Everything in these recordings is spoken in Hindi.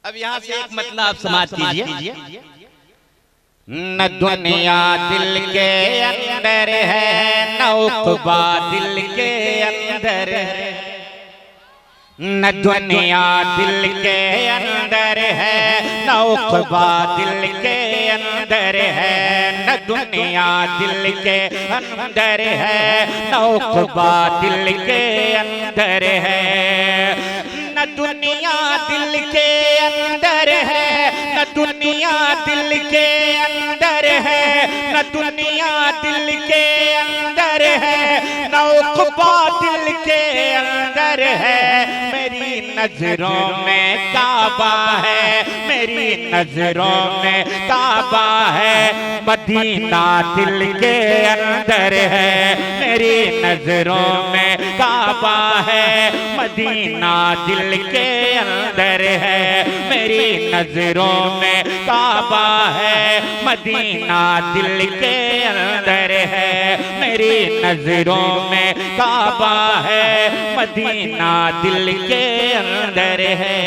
अब यहाँ से एक मतलब आप समाज कीजिए। न दुनिया दिल के अंदर है, न उक़बा दिल के अंदर है। न दुनिया दिल के अंदर है, न उक़बा दिल के अंदर है। न दुनिया दिल के अंदर है, न उक़बा दिल के अंदर है। न दुनिया दिल के अंदर है, न दुनिया दिल के अंदर है। न दुनिया दिल के अंदर है, न उक़बा दिल के अंदर है। मेरी नजरों में काबा है, मेरी नजरों में काबा है। मदीना दिल के अंदर है, मेरी नजरों में काबा है। मदीना दिल के अंदर है, मेरी नजरों में काबा है। मदीना दिल के अंदर है, मेरी नजरों में काबा है। मदीना दिल के अंदर है।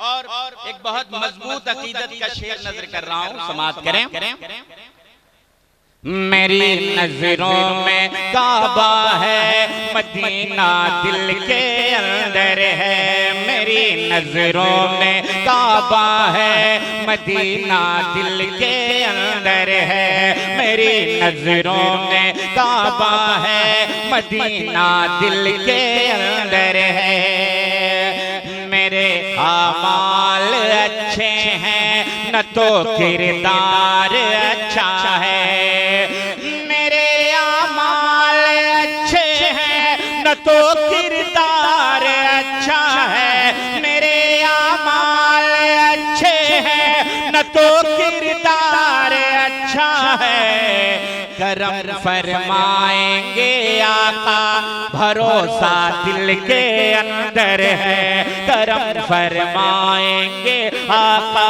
और एक बहुत मजबूत अकीदत का शेर नजर कर रहा हूं, समाअत करें। मेरी नजरों में काबा है, मदीना दिल के अंदर है। मेरी नजरों में काबा है, मदीना दिल के अंदर है। मेरी नजरों में काबा है, मदीना दिल के अंदर है। मेरे आमाल अच्छे हैं, न तो किरदार अच्छा है। मेरे आमाल अच्छे हैं, न तो किरदार अच्छा है। मेरे आमाल अच्छे हैं, न तो किरदार अच्छा है। करम फरमाएंगे आका, भरोसा दिल के अंदर है। करम फरमाएंगे आका,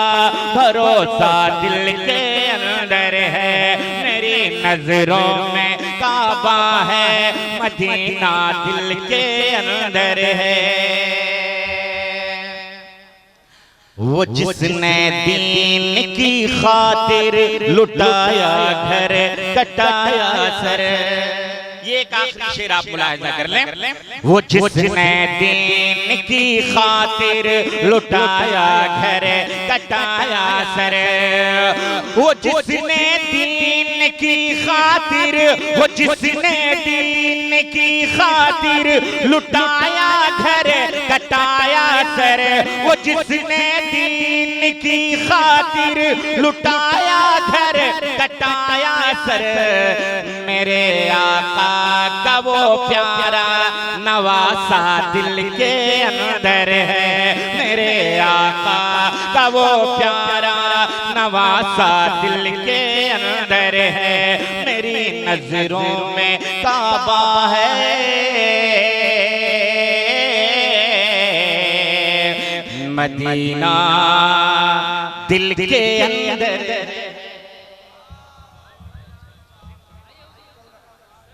भरोसा दिल के अंदर है। मेरी नजरों में काबा है, मदीना दिल के अंदर है। वो जिसने दीन की खातिर लुटाया घर, कटाया सर। ये एक आखिरी शेर आप मुलाहिजा कर लें। वो जिसने दीन की खातिर लुटाया घर, कटाया सर। वो जिसने दीन की खातिर, वो जिसने दीन की खातिर लुटाया घर, कटाया सर। वो जिसने दीन की खातिर लुटाया घर, कटाया सर। मेरे आका का वो प्यारा नवासा दिल के अंदर है। मेरे आका का वो प्यारा नवासा दिल के अंदर है। मेरी नजरों में काबा है, मदीना दिल के अंदर।